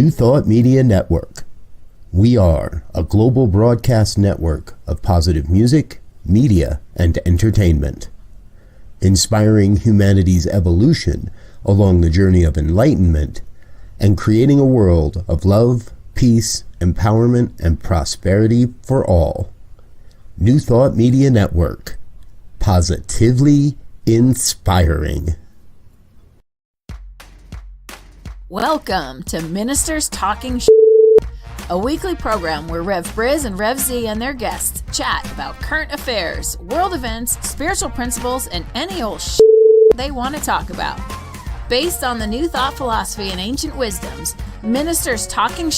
New Thought Media Network. We are a global broadcast network of positive music, media, and entertainment, inspiring humanity's evolution along the journey of enlightenment and creating a world of love, peace, empowerment, and prosperity for all. New Thought Media Network. Positively inspiring. Welcome to Ministers Talking a weekly program where Rev Z and Rev Z and their guests chat about current affairs, world events, spiritual principles, and any old they want to talk about. Based on the New Thought philosophy and ancient wisdoms, Ministers Talking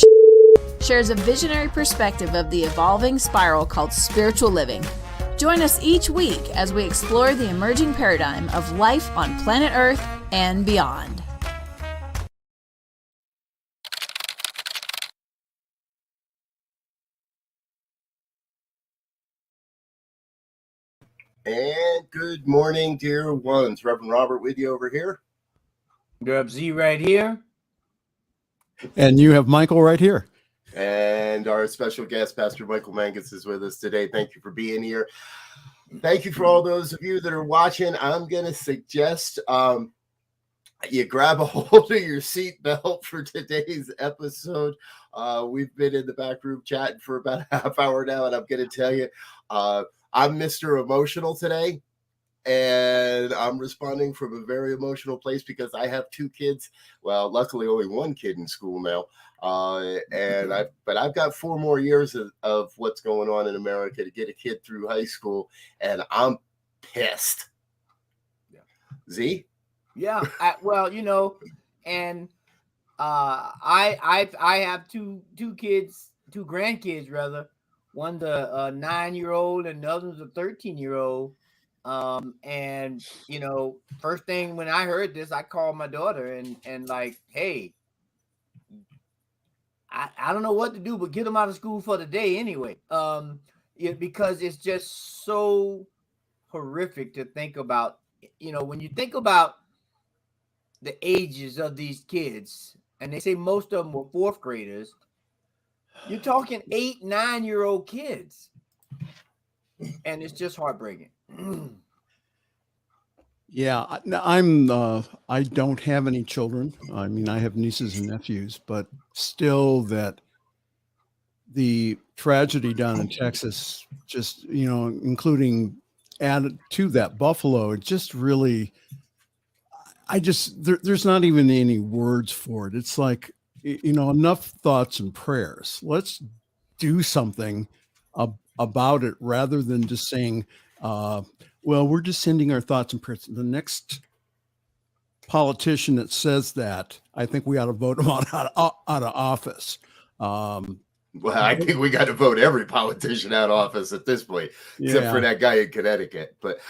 shares a visionary perspective of the evolving spiral called spiritual living. Join us each week as we explore the emerging paradigm of life on planet Earth and beyond. And good morning, dear ones. Reverend Robert with you over here. Rev Z right here. And you have Michael right here. And our special guest, Pastor Michael Mangus, is with us today. Thank you for being here. Thank you for all those of you that are watching. I'm going to suggest you grab a hold of your seatbelt for today's episode. We've been in the back room chatting for about a half hour now, and I'm going to tell you, I'm Mr. Emotional today, and I'm responding from a very emotional place because I have two kids. Well, luckily only one kid in school now. But I've got 4 more years of what's going on in America to get a kid through high school, and I'm pissed. Yeah. Z? Yeah. I have two kids, 2 grandkids rather. One's a 9-year-old and the other's a 13-year-old. And first thing when I heard this, I called my daughter and like, hey, I don't know what to do, but get them out of school for the day anyway. Because it's just so horrific to think about. When you think about the ages of these kids, and they say most of them were 4th graders, you're talking 8, 9-year-old kids. And it's just heartbreaking. Yeah, I don't have any children. I mean, I have nieces and nephews, but still that the tragedy down in Texas, just, including added to that Buffalo, it just really, there's not even any words for it. It's like, enough thoughts and prayers. Let's do something about it rather than just saying, well, we're just sending our thoughts and prayers. The next politician that says that, I think we ought to vote him out of office. Well, I think we got to vote every politician out of office at this point, except for that guy in Connecticut. But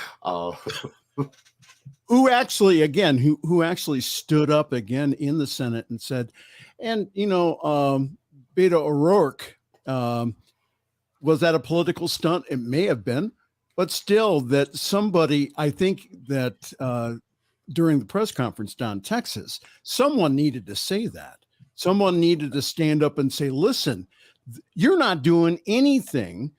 who actually stood up again in the Senate and said, and Beto O'Rourke, was that a political stunt? It may have been, but still, that somebody, I think that during the press conference down in Texas, someone needed to say that. Someone needed to stand up and say, listen, you're not doing anything,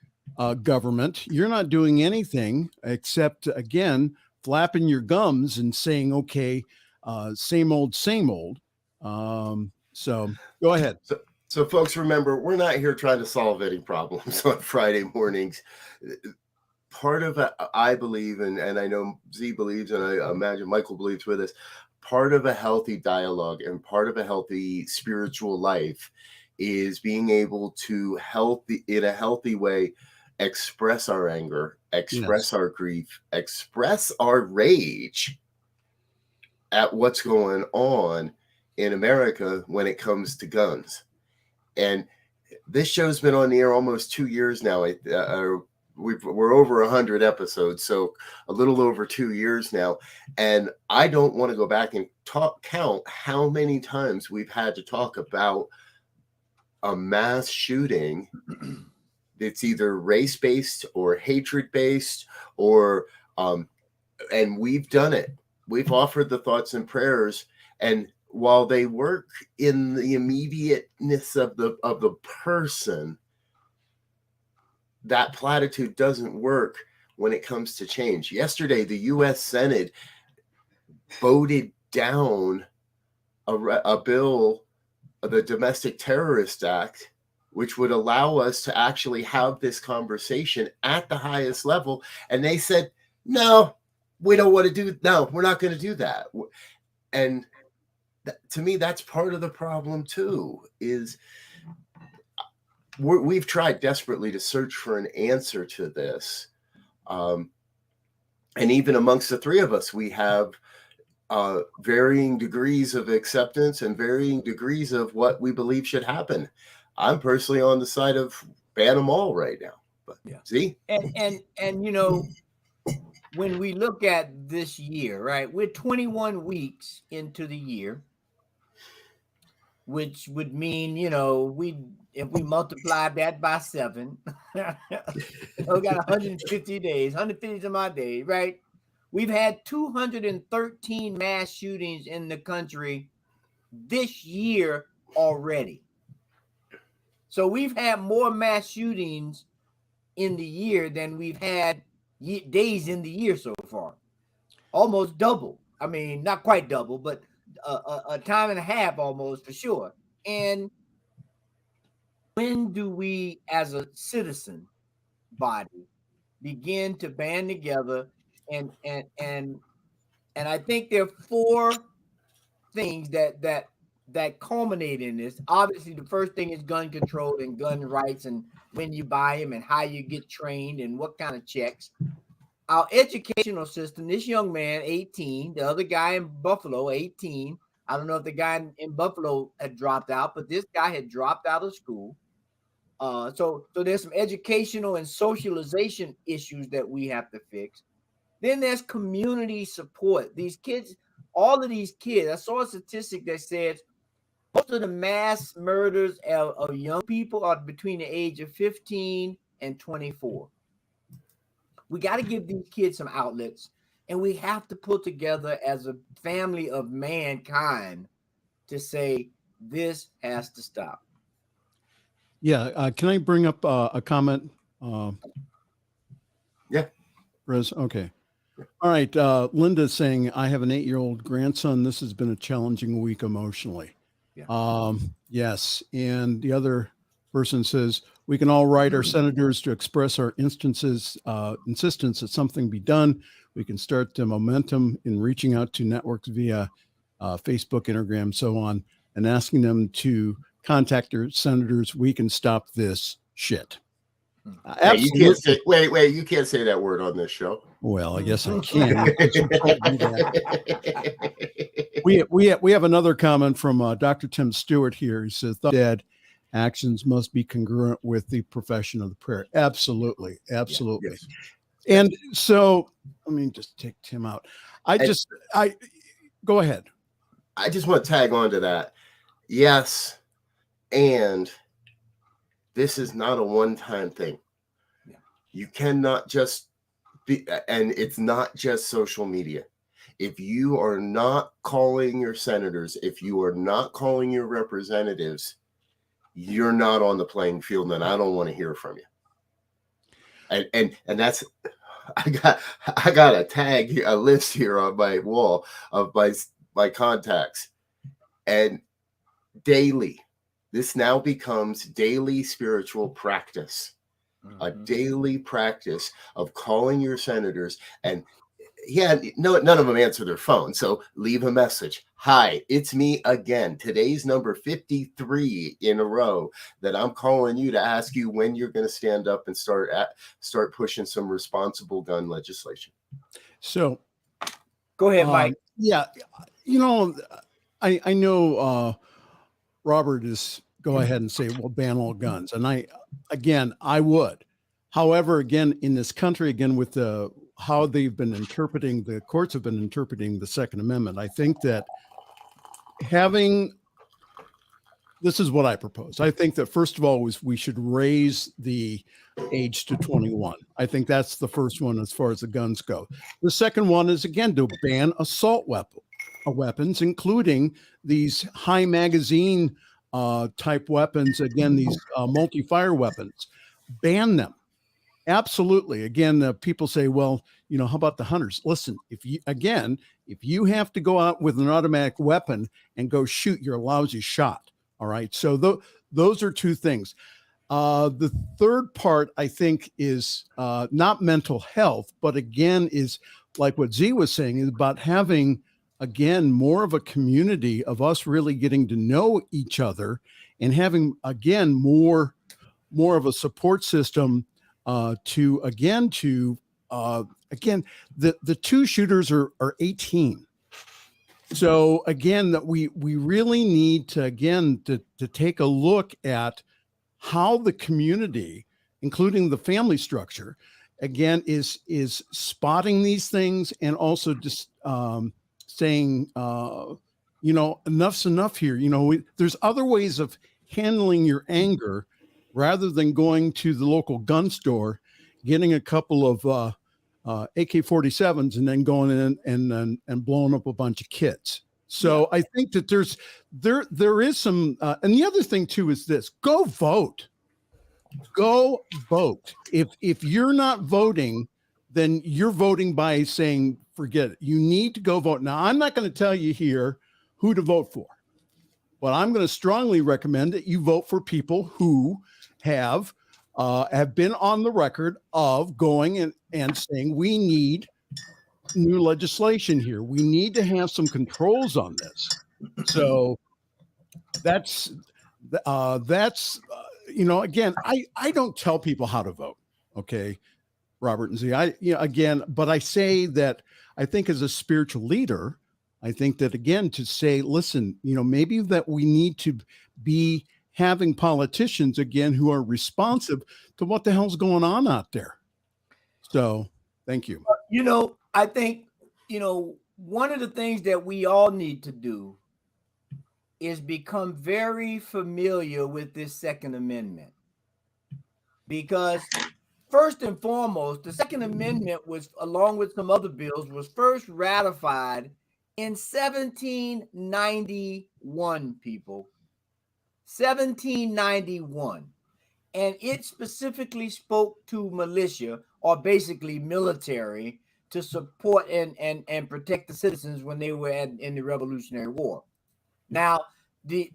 government. You're not doing anything except, again, flapping your gums and saying, okay, same old, same old. So go ahead. So folks, remember, we're not here trying to solve any problems on Friday mornings. Part of it, I believe, and I know Z believes, and I imagine Michael believes with us, part of a healthy dialogue and part of a healthy spiritual life is being able to in a healthy way, express our anger, express our grief, express our rage at what's going on in America when it comes to guns. And this show's been on the air almost 2 years now. We're over 100 episodes, so a little over 2 years now. And I don't want to go back and count how many times we've had to talk about a mass shooting that's either race-based or hatred-based, or and we've done it. We've offered the thoughts and prayers, and while they work in the immediateness of the person, that platitude doesn't work when it comes to change. Yesterday, the U.S. Senate voted down a bill, the Domestic Terrorist Act, which would allow us to actually have this conversation at the highest level. And they said, no, we don't want to do, no, we're not going to do that. And to me, that's part of the problem too, is we've tried desperately to search for an answer to this. And even amongst the three of us, we have varying degrees of acceptance and varying degrees of what we believe should happen. I'm personally on the side of ban them all right now. But yeah. See? And you know, when we look at this year, right, we're 21 weeks into the year, which would mean, you know, if we multiply that by 7, we got 150 days, 150 some odd days, right? We've had 213 mass shootings in the country this year already. So we've had more mass shootings in the year than we've had days in the year so far. Almost double. I mean, not quite double, but a time and a half almost for sure. And when do we, as a citizen body, begin to band together? And I think there are 4 things that culminate in this. Obviously, the first thing is gun control and gun rights, and when you buy them and how you get trained and what kind of checks. Our educational system, this young man, 18, the other guy in Buffalo, 18. I don't know if the guy in Buffalo had dropped out, but this guy had dropped out of school. So there's some educational and socialization issues that we have to fix. Then there's community support. These kids, all of these kids, I saw a statistic that says most of the mass murders of young people are between the age of 15 and 24. We got to give these kids some outlets, and we have to put together as a family of mankind to say this has to stop. Yeah. Can I bring up a comment? Yeah. Rez? Okay. All right. Linda's saying, I have an 8-year-old grandson. This has been a challenging week emotionally. Yeah. Yes. And the other person says, we can all write our senators to express our insistence that something be done. We can start the momentum in reaching out to networks via Facebook, Instagram, so on, and asking them to contact their senators. We can stop this shit. Hey, you can't say, wait, you can't say that word on this show. Well, I guess I can. We have another comment from Dr. Tim Stewart here. He says, dead actions must be congruent with the profession of the prayer. Absolutely. Absolutely. Yes. And so let me just take Tim out. I go ahead. I just want to tag on to that. Yes. And this is not a one-time thing. Yeah. You cannot just be, and it's not just social media. If you are not calling your senators, if you are not calling your representatives, you're not on the playing field, and I don't want to hear from you. And that's, I got a list here on my wall of my contacts, and daily. This now becomes daily spiritual practice, a daily practice of calling your senators. And none of them answer their phone. So leave a message. Hi, it's me again. Today's number 53 in a row that I'm calling you to ask you when you're going to stand up and start pushing some responsible gun legislation. So go ahead, Mike. Yeah. You know, I know, Robert is go ahead and say, well, ban all guns. And I would. However, again, in this country, again, with how they've been interpreting, the courts have been interpreting the Second Amendment, I think that this is what I propose. I think that first of all, we should raise the age to 21. I think that's the first one as far as the guns go. The second one is, again, to ban assault weapons, including these high magazine type weapons. Again, these multi-fire weapons, ban them. Absolutely. Again, people say, well, how about the hunters? Listen, if you have to go out with an automatic weapon and go shoot, you're a lousy shot. All right. So those are two things. The third part, I think, is not mental health, but again, is like what Z was saying, is about having, again, more of a community of us really getting to know each other and having, again, more of a support system again, the two shooters are 18. So again, that we really need to take a look at how the community, including the family structure, again, is spotting these things and also just saying, enough's enough here. There's other ways of handling your anger rather than going to the local gun store, getting a couple of AK-47s and then going in and blowing up a bunch of kids. So I think that there is some, and the other thing too is this: go vote. Go vote. If you're not voting, then you're voting by saying, forget it. You need to go vote. Now, I'm not going to tell you here who to vote for, but I'm going to strongly recommend that you vote for people who have been on the record of going and saying, we need new legislation here. We need to have some controls on this. So that's again, I don't tell people how to vote. Okay, Robert and Z, but I say that I think as a spiritual leader, I think that again, to say, listen, maybe that we need to be having politicians again who are responsive to what the hell's going on out there. So thank you. I think, one of the things that we all need to do is become very familiar with this Second Amendment. Because first and foremost, the Second Amendment was, along with some other bills, was first ratified in 1791, people. 1791. And it specifically spoke to militia, or basically military, to support and protect the citizens when they were in the Revolutionary War. Now, the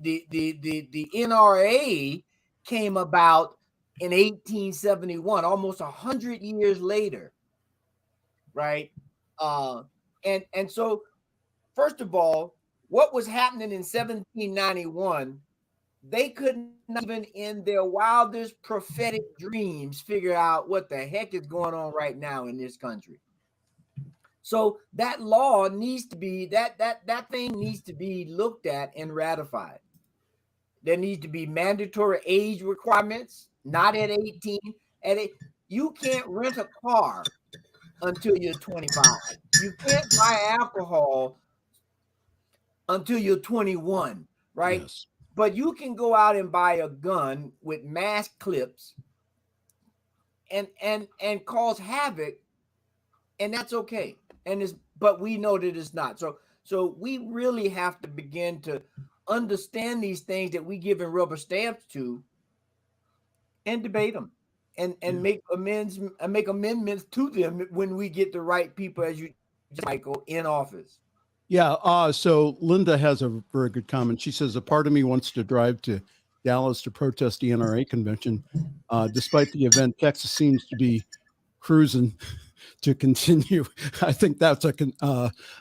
NRA came about in 1871, almost 100 years later, right? And so, first of all, what was happening in 1791, they couldn't even in their wildest prophetic dreams figure out what the heck is going on right now in this country. So that law needs to be, that thing needs to be looked at and ratified. There needs to be mandatory age requirements, not at 18. You can't rent a car until you're 25. You can't buy alcohol until you're 21, right? Yes. But you can go out and buy a gun with mass clips and cause havoc, and that's okay. But we know that it's not. So we really have to begin to understand these things that we give in rubber stamps to, and debate them, and make amendments to them when we get the right people, as you, Michael, in office. Yeah. So Linda has a very good comment. She says, a part of me wants to drive to Dallas to protest the NRA convention. Despite the event, Texas seems to be cruising to continue. I think that's an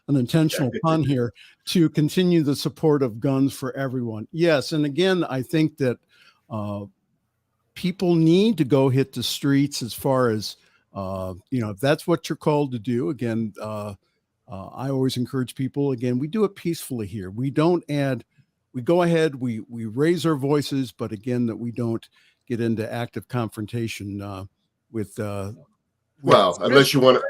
intentional pun here, to continue the support of guns for everyone. Yes. And again, I think that people need to go hit the streets as far as, if that's what you're called to do. Again, I always encourage people, again, we do it peacefully here. We don't we go ahead, we raise our voices, but again, that we don't get into active confrontation unless you're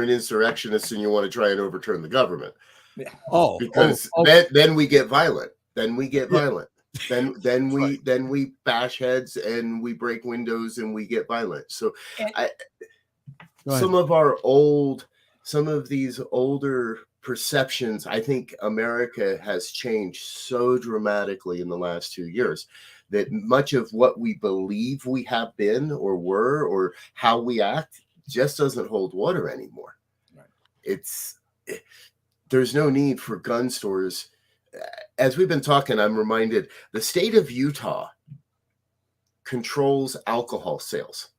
an insurrectionist and you want to try and overturn the government. Because then we get violent. Then we bash heads and we break windows and we get violent. So some of our old some of these older perceptions, I think America has changed so dramatically in the last 2 years that much of what we believe we have been or were or how we act just doesn't hold water anymore. Right. There's no need for gun stores. As we've been talking, I'm reminded the state of Utah controls alcohol sales.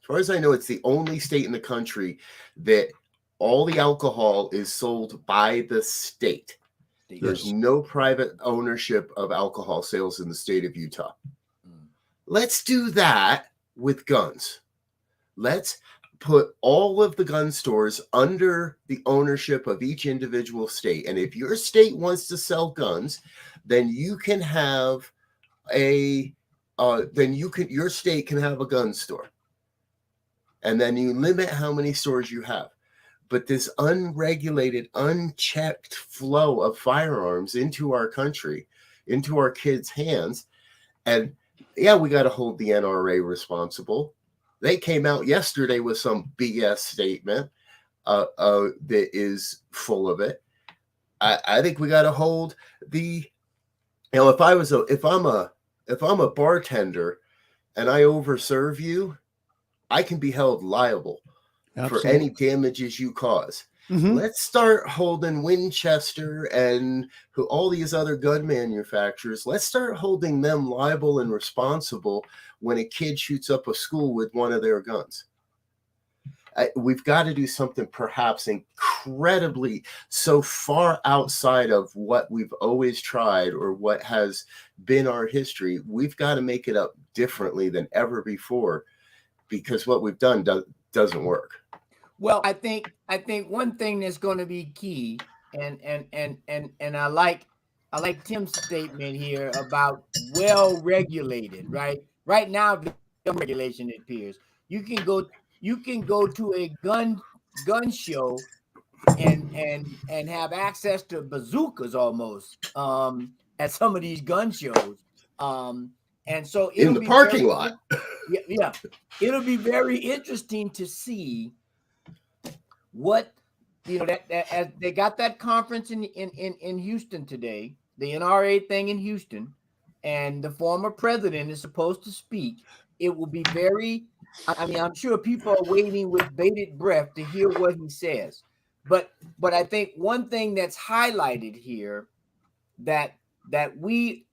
As far as I know, it's the only state in the country that all the alcohol is sold by the state. There's no private ownership of alcohol sales in the state of Utah. Let's do that with guns. Let's put all of the gun stores under the ownership of each individual state. And if your state wants to sell guns, then you can have your state can have a gun store. And then you limit how many stores you have. But this unregulated, unchecked flow of firearms into our country, into our kids' hands. And yeah, we got to hold the NRA responsible. They came out yesterday with some BS statement that is full of it. I think we got to hold if I'm a bartender and I overserve you, I can be held liable. Absolutely. For any damages you cause. Mm-hmm. Let's start holding Winchester and all these other gun manufacturers. Let's start holding them liable and responsible when a kid shoots up a school with one of their guns. We've got to do something perhaps incredibly so far outside of what we've always tried or what has been our history. We've got to make it up differently than ever before, because what we've done doesn't work. Well, I think one thing that's going to be key, and I like Tim's statement here about well regulated, right? Right now, the regulation, it appears you can go to a gun show and have access to bazookas almost at some of these gun shows. And so in the parking lot. Yeah. It'll be very interesting to see what, that as they got that conference in Houston today, the NRA thing in Houston, and the former president is supposed to speak. It will be I'm sure people are waiting with bated breath to hear what he says. But I think one thing that's highlighted here that we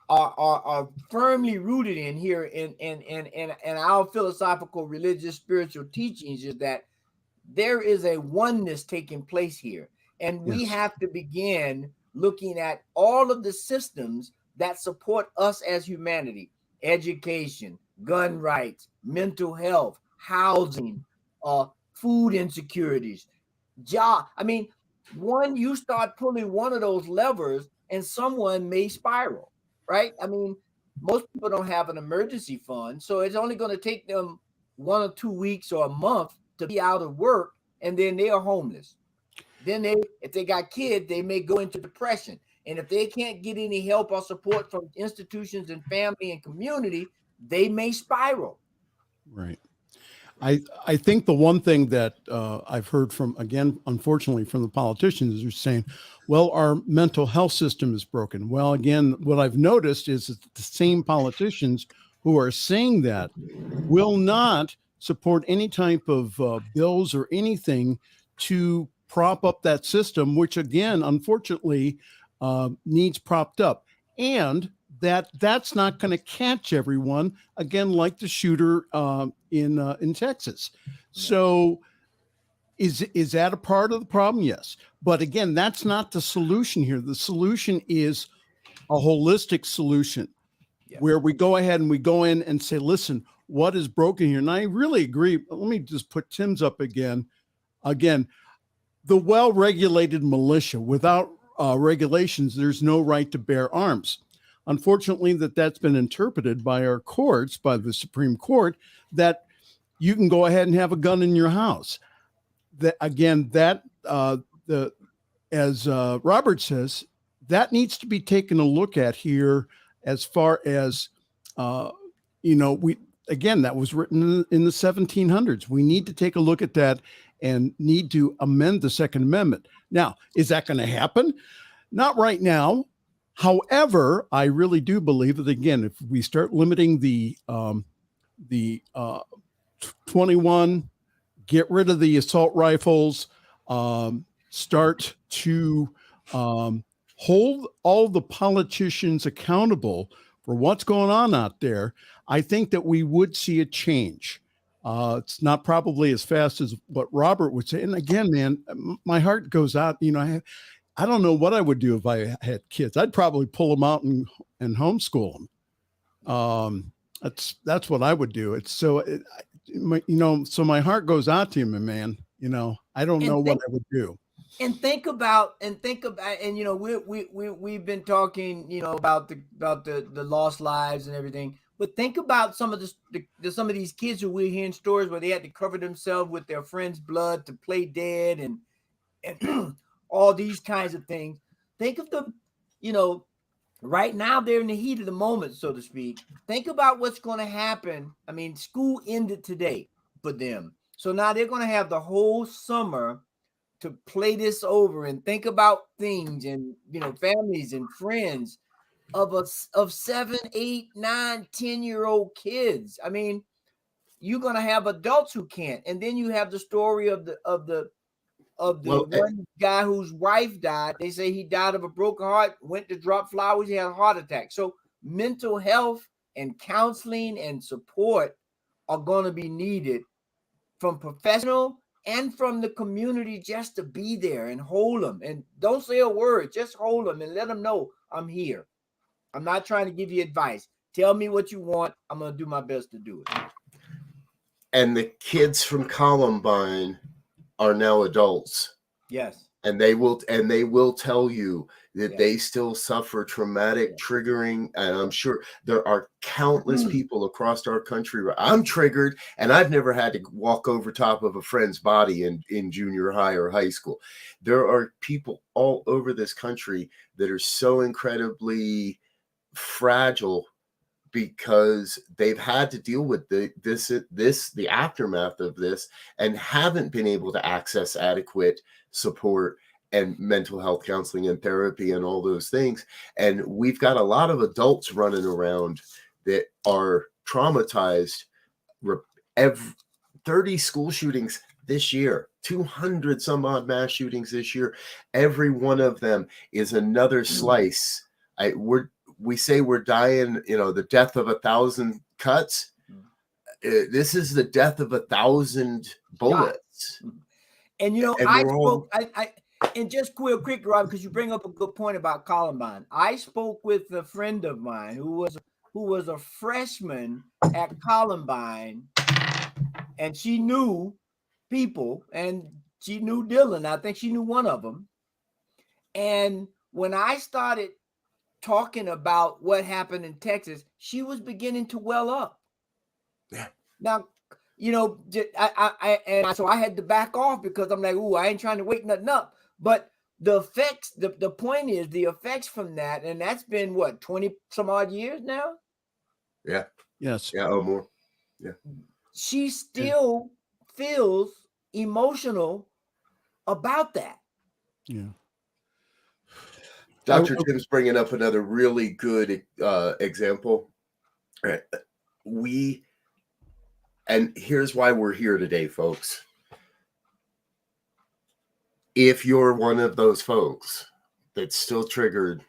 are firmly rooted in here in our philosophical, religious, spiritual teachings is that there is a oneness taking place here. And we have to begin looking at all of the systems that support us as humanity: education, gun rights, mental health, housing, food insecurities, job. You start pulling one of those levers and someone may spiral. Right? Most people don't have an emergency fund, so it's only going to take them 1 or 2 weeks or a month to be out of work, and then they are homeless. Then if they got kids, they may go into depression. And if they can't get any help or support from institutions and family and community, they may spiral. Right. I think the one thing that I've heard from, again, unfortunately, from the politicians is saying, well, our mental health system is broken. Well, again, what I've noticed is that the same politicians who are saying that will not support any type of bills or anything to prop up that system, which, again, unfortunately, needs propped up. And that's not going to catch everyone, again, like the shooter in Texas. So is that a part of the problem? Yes. But again, that's not the solution here. The solution is a holistic solution where we go ahead and we go in and say, listen, what is broken here? And I really agree. Let me just put Tim's up again. Again, the well-regulated militia, without regulations, there's no right to bear arms. Unfortunately, that's been interpreted by our courts, by the Supreme Court, that you can go ahead and have a gun in your house. That again, as Robert says, that needs to be taken a look at here. As far as that was written in the 1700s. We need to take a look at that and need to amend the Second Amendment. Now, is that going to happen? Not right now. However, I really do believe that, again, if we start limiting the 21, get rid of the assault rifles, start to hold all the politicians accountable for what's going on out there, I think that we would see a change. It's not probably as fast as what Robert would say. And again, man, my heart goes out. I don't know what I would do if I had kids. I'd probably pull them out and homeschool them. That's what I would do. It's so, so my heart goes out to him, man. I don't know what I would do. And think about, we've been talking, about the lost lives and everything. But think about some of some of these kids who we're hearing stories where they had to cover themselves with their friend's blood to play dead and all these kinds of things. Think of the, right now they're in the heat of the moment, so to speak. Think about what's going to happen. I mean, school ended today for them. So now they're going to have the whole summer to play this over and think about things and, families and friends of 7, 8, 9, 10-year-old kids. I mean, you're going to have adults who can't. And then you have the story of the one guy whose wife died. They say he died of a broken heart, went to drop flowers, he had a heart attack. So mental health and counseling and support are going to be needed from professional and from the community, just to be there and hold them and don't say a word, just hold them and let them know I'm here. I'm not trying to give you advice. Tell me what you want. I'm going to do my best to do it. And the kids from Columbine are now adults. Yes. And they will tell you that they still suffer traumatic triggering. And I'm sure there are countless people across our country where I'm triggered and I've never had to walk over top of a friend's body in junior high or high school. There are people all over this country that are so incredibly fragile because they've had to deal with the aftermath of this and haven't been able to access adequate support and mental health counseling and therapy and all those things. And we've got a lot of adults running around that are traumatized. 30 school shootings this year, 200 some odd mass shootings this year. Every one of them is another slice. We say we're dying, the death of 1,000 cuts. This is the death of 1,000 bullets. And and just real quick, Rob, because you bring up a good point about Columbine. I spoke with a friend of mine who was a freshman at Columbine, and she knew people, and she knew Dylan. I think she knew one of them. And when I started talking about what happened in Texas, she was beginning to well up. Yeah. Now, so I had to back off because I'm like, I ain't trying to wake nothing up. But the effects, the point is the effects from that, and that's been what, 20 some odd years now? Yeah. Yes. Yeah. Oh, more. Yeah. She still feels emotional about that. Yeah. Dr. Tim's bringing up another really good example. And here's why we're here today, folks. If you're one of those folks that's still triggered,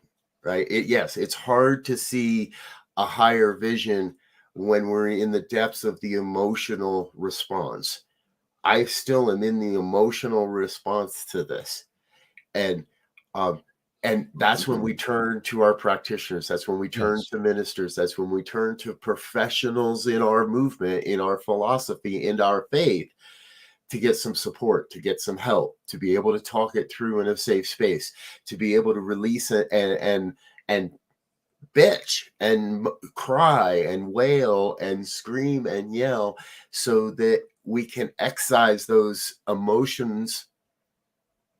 right? It's hard to see a higher vision when we're in the depths of the emotional response. I still am in the emotional response to this. And that's when we turn to our practitioners. That's when we turn to ministers. That's when we turn to professionals in our movement, in our philosophy, in our faith, to get some support, to get some help, to be able to talk it through in a safe space, to be able to release it and bitch and cry and wail and scream and yell so that we can excise those emotions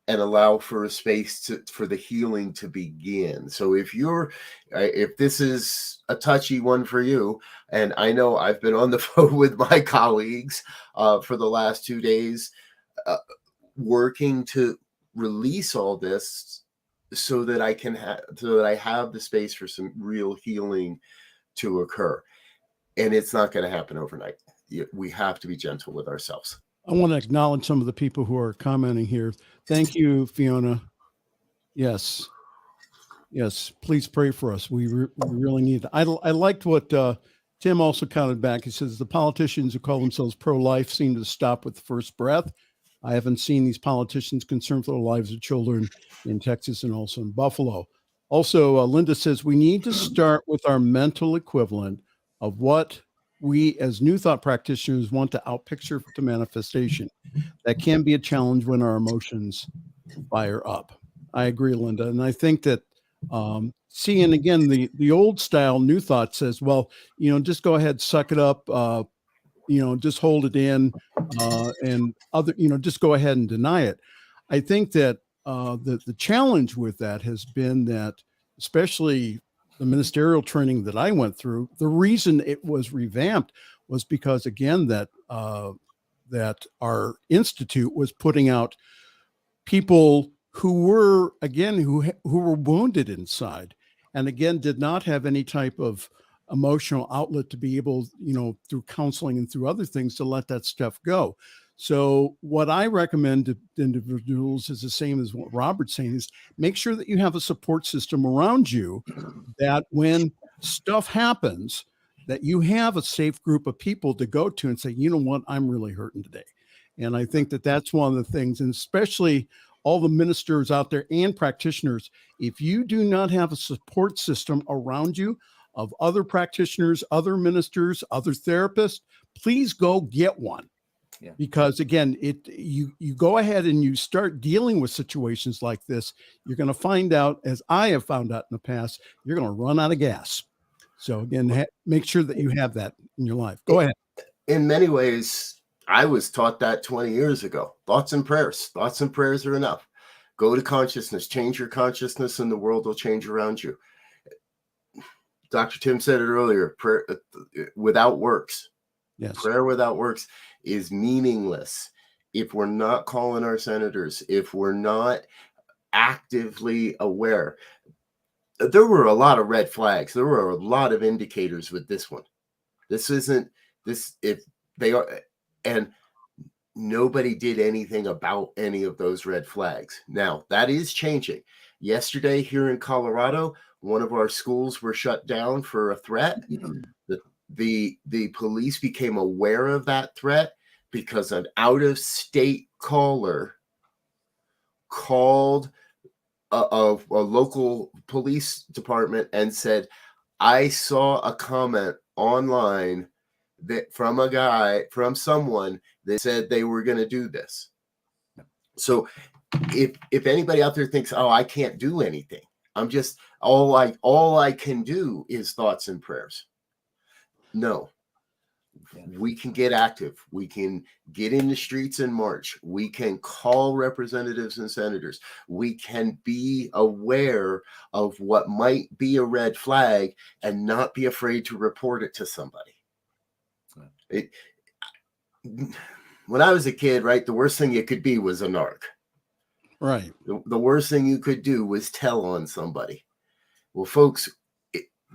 and allow for a space for the healing to begin. So if this is a touchy one for you, and I know I've been on the phone with my colleagues for the last 2 days, working to release all this so that I have the space for some real healing to occur. And it's not going to happen overnight. We have to be gentle with ourselves. I want to acknowledge some of the people who are commenting here. Thank you, Fiona. Yes. Yes. Please pray for us. We really need it. I liked what Tim also counted back. He says the politicians who call themselves pro-life seem to stop with the first breath. I haven't seen these politicians concerned for the lives of children in Texas and also in Buffalo. Also, Linda says we need to start with our mental equivalent of what we as New Thought practitioners want to outpicture to manifestation. That can be a challenge when our emotions fire up. I agree, Linda. And I think that seeing again, the old style New Thought says, well, just go ahead, suck it up, just hold it in, and other, just go ahead and deny it. I think that the challenge with that has been that, especially the ministerial training that I went through, the reason it was revamped was because, again, that our institute was putting out people who were, again, who were wounded inside, and again, did not have any type of emotional outlet to be able, through counseling and through other things, to let that stuff go. So what I recommend to individuals is the same as what Robert's saying, is make sure that you have a support system around you, that when stuff happens, that you have a safe group of people to go to and say, you know what, I'm really hurting today. And I think that that's one of the things, and especially all the ministers out there and practitioners, if you do not have a support system around you of other practitioners, other ministers, other therapists, please go get one. Yeah. Because again, you go ahead and you start dealing with situations like this, you're going to find out, as I have found out in the past, you're going to run out of gas. So again, make sure that you have that in your life. Go ahead. In many ways, I was taught that 20 years ago. Thoughts and prayers are enough. Go to consciousness, change your consciousness, and the world will change around you. Dr. Tim said it earlier, prayer without works. Yes. Prayer without works is meaningless if we're not calling our senators, if we're not actively aware. There were a lot of red flags. There were a lot of indicators with this one. This isn't this, if they are, and nobody did anything about any of those red flags. Now, that is changing. Yesterday here in Colorado, one of our schools were shut down for a threat. The police became aware of that threat because an out-of-state caller called a local police department and said, I saw a comment online that from someone that said they were going to do this. So if anybody out there thinks, oh, I can't do anything, I'm just, all I can do is thoughts and prayers. No, we can get active. We can get in the streets and march. We can call representatives and senators. We can be aware of what might be a red flag and not be afraid to report it to somebody. When I was a kid, right, the worst thing you could be was a narc. Right. The worst thing you could do was tell on somebody. Well, folks,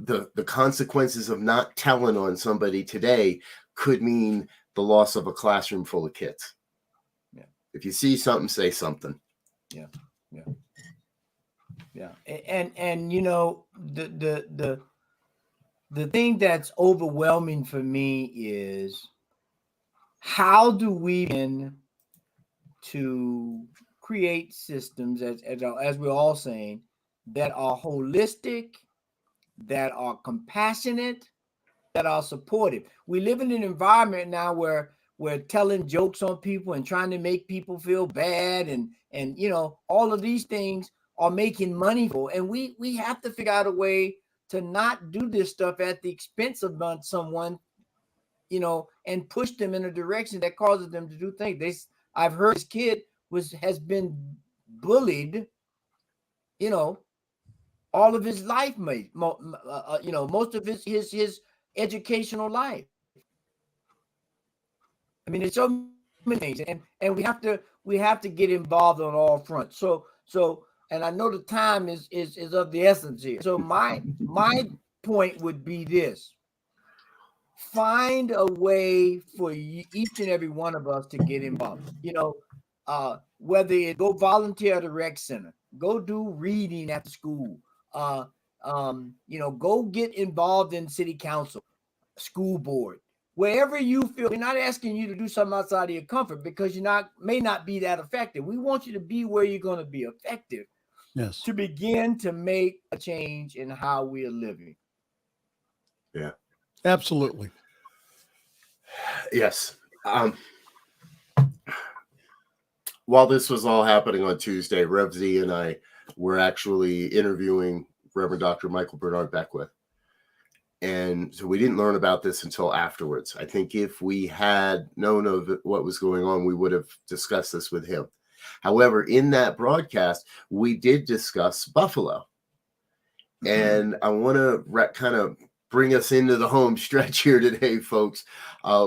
the consequences of not telling on somebody today could mean the loss of a classroom full of kids. Yeah. If you see something, say something. Yeah. Yeah. Yeah. And you know, the thing that's overwhelming for me is, how do we begin to create systems, as we're all saying, that are holistic, that are compassionate, that are supportive? We live in an environment now where we're telling jokes on people and trying to make people feel bad, and you know, all of these things are making money for, and we have to figure out a way to not do this stuff at the expense of someone, you know, and push them in a direction that causes them to do things. I've heard this kid has been bullied, you know, all of his life, mate. You know, most of his educational life. I mean, it's so many things, and we have to we have to get involved on all fronts. So, and I know the time is of the essence here. So my point would be this: find a way for each and every one of us to get involved. Whether it go volunteer at the rec center, go do reading at the school, go get involved in city council, school board, wherever you feel. We're not asking you to do something outside of your comfort because may not be that effective. We want you to be where you're going to be effective. Yes. To begin to make a change in how we are living. Yeah. Absolutely. Yes. While this was all happening on Tuesday, Rev Z and I were actually interviewing Reverend Dr. Michael Bernard Beckwith. And so we didn't learn about this until afterwards. I think if we had known of what was going on, we would have discussed this with him. However, in that broadcast, we did discuss Buffalo. And I want to kind of bring us into the home stretch here today, folks,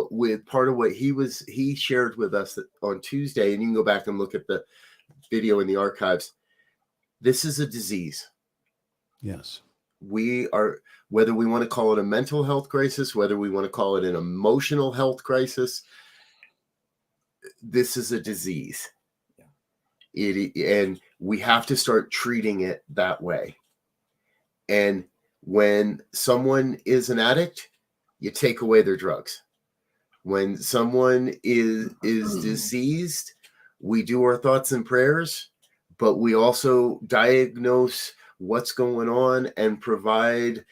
with part of what he shared with us on Tuesday. And you can go back and look at the video in the archives. This is a disease. Yes. We are, whether we want to call it a mental health crisis, whether we want to call it an emotional health crisis, this is a disease. And we have to start treating it that way. And when someone is an addict, you take away their drugs. When someone is diseased, we do our thoughts and prayers, but we also diagnose what's going on and provide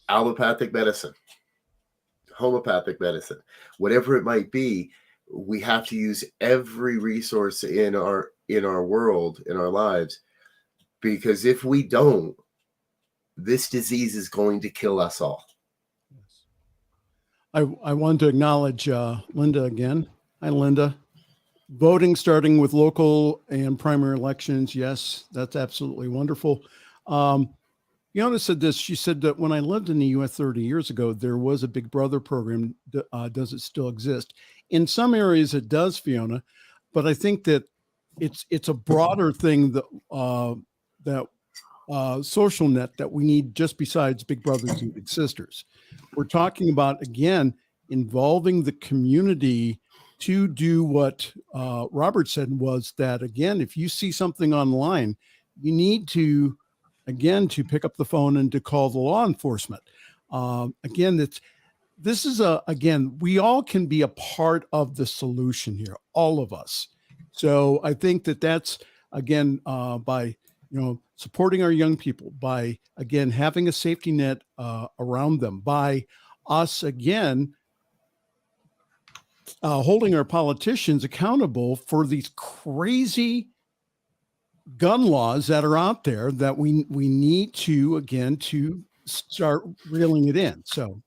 allopathic medicine, homeopathic medicine, whatever it might be. We have to use every resource in our world, in our lives, because if we don't, this disease is going to kill us all. I want to acknowledge Linda again. Hi, Linda. Voting starting with local and primary elections. Yes, that's absolutely wonderful. Fiona said this. She said that when I lived in the U.S. 30 years ago, there was a Big Brother program. Does it still exist? In some areas it does, Fiona, but I think that it's a broader thing that social net that we need just besides Big Brothers and Big Sisters. We're talking about, again, involving the community to do what Robert said, was that, again, if you see something online, you need to, again, to pick up the phone and to call the law enforcement. Again, this is again, we all can be a part of the solution here, all of us. So I think that's, again, by, supporting our young people, by, again, having a safety net around them, by us, again, holding our politicians accountable for these crazy gun laws that are out there that we need to, again, to start reeling it in. So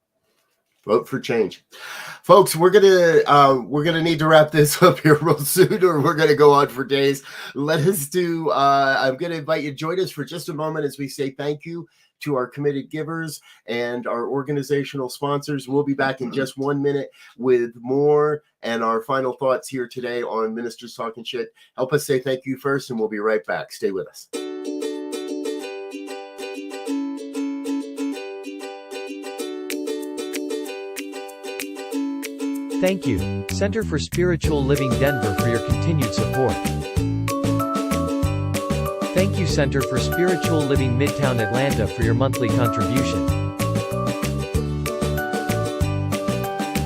vote for change, folks. We're gonna need to wrap this up here real soon, or we're gonna go on for days. Let us do. I'm gonna invite you to join us for just a moment as we say thank you to our committed givers and our organizational sponsors. We'll be back in just 1 minute with more and our final thoughts here today on Ministers Talking Shit. Help us say thank you first, and we'll be right back. Stay with us. Thank you, Center for Spiritual Living Denver, for your continued support. Thank you, Center for Spiritual Living Midtown Atlanta, for your monthly contribution.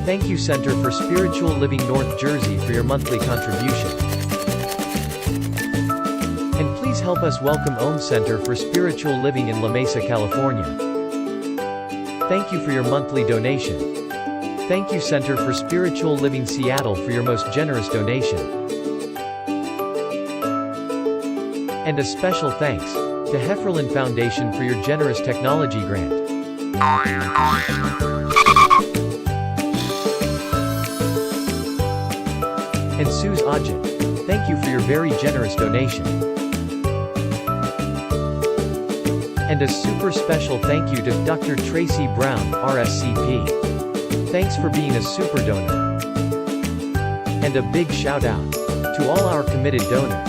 Thank you, Center for Spiritual Living North Jersey, for your monthly contribution. And please help us welcome Om Center for Spiritual Living in La Mesa, California. Thank you for your monthly donation. Thank you, Center for Spiritual Living Seattle, for your most generous donation. And a special thanks to Hefferlin Foundation for your generous technology grant. And Suze Ajit, thank you for your very generous donation. And a super special thank you to Dr. Tracy Brown, RScP. Thanks for being a super donor. And a big shout out to all our committed donors.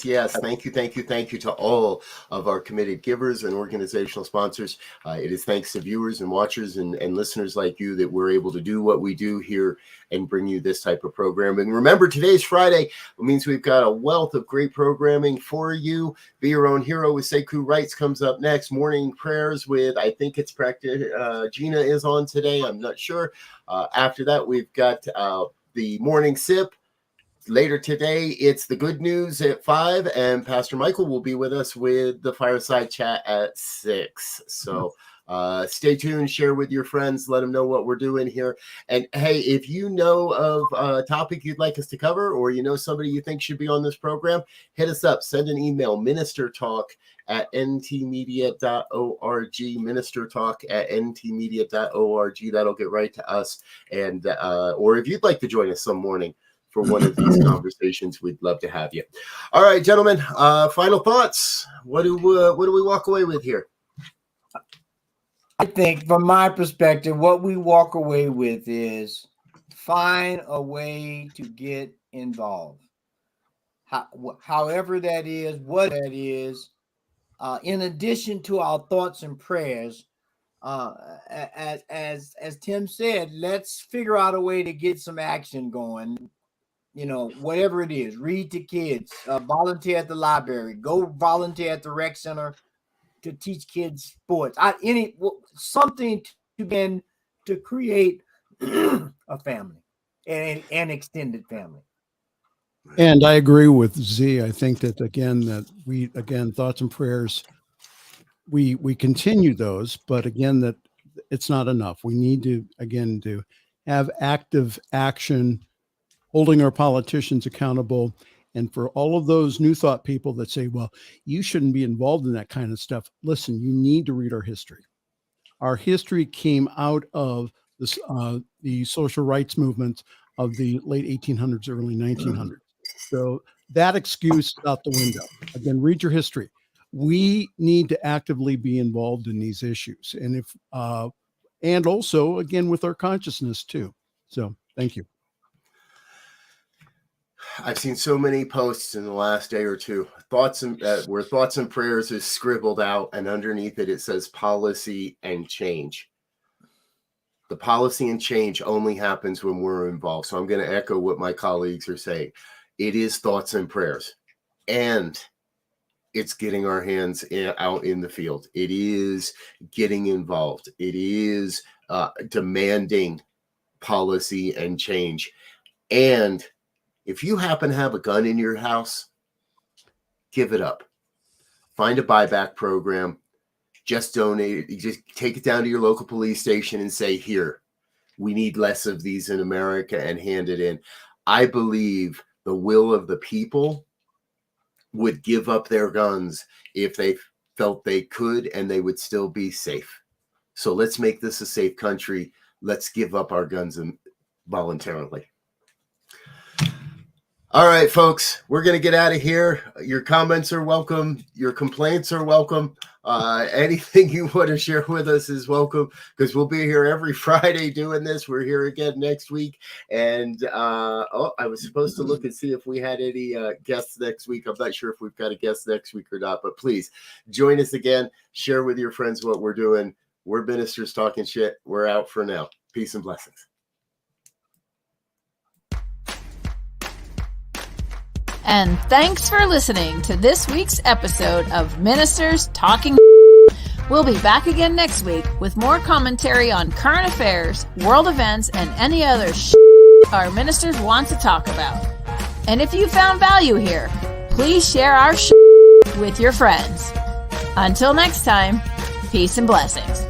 Yes. Thank you to all of our committed givers and organizational sponsors. It is thanks to viewers and watchers and listeners like you that we're able to do what we do here and bring you this type of programming. Remember, today's Friday. It means we've got a wealth of great programming for you. Be Your Own Hero with Sekou Wrights comes up next. Morning prayers with, I think it's Gina is on today. I'm not sure. After that, we've got the morning sip. Later today, it's the good news at 5, and Pastor Michael will be with us with the fireside chat at 6. So stay tuned, share with your friends, let them know what we're doing here. And hey, if you know of a topic you'd like us to cover, or you know somebody you think should be on this program, hit us up. Send an email, ministertalk@ntmedia.org, ministertalk@ntmedia.org. That'll get right to us. And or if you'd like to join us some morning for one of these conversations, we'd love to have you. All right, gentlemen, final thoughts. What do we walk away with here? I think from my perspective, what we walk away with is find a way to get involved. However that is, what that is, in addition to our thoughts and prayers, as Tim said, let's figure out a way to get some action going. You know, whatever it is, read to kids, volunteer at the library, go volunteer at the rec center to teach kids sports. Something to begin to create a family and an extended family. And I agree with Z. I think that thoughts and prayers, we continue those, but again, that it's not enough. We need to have active action, holding our politicians accountable. And for all of those New Thought people that say, well, you shouldn't be involved in that kind of stuff. Listen, you need to read our history. Our history came out of this, the social rights movement of the late 1800s, early 1900s. So that excuse is out the window. Again, read your history. We need to actively be involved in these issues. And and also, again, with our consciousness too. So thank you. I've seen so many posts in the last day or two, where thoughts and prayers is scribbled out, and underneath it says policy and change. The policy and change only happens when we're involved. So I'm going to echo what my colleagues are saying. It is thoughts and prayers, and it's getting our hands out in the field. It is getting involved. It is demanding policy and change. And if you happen to have a gun in your house, give it up. Find a buyback program. Just donate it. You just take it down to your local police station and say, here, we need less of these in America, and hand it in. I believe the will of the people would give up their guns if they felt they could, and they would still be safe. So let's make this a safe country. Let's give up our guns voluntarily. All right, folks, we're going to get out of here. Your comments are welcome. Your complaints are welcome. Anything you want to share with us is welcome, because we'll be here every Friday doing this. We're here again next week. And I was supposed to look and see if we had any guests next week. I'm not sure if we've got a guest next week or not, but please join us again. Share with your friends what we're doing. We're ministers talking shit. We're out for now. Peace and blessings. And thanks for listening to this week's episode of Ministers Talking. We'll be back again next week with more commentary on current affairs, world events, and any other our ministers want to talk about. And if you found value here, please share our with your friends. Until next time, peace and blessings.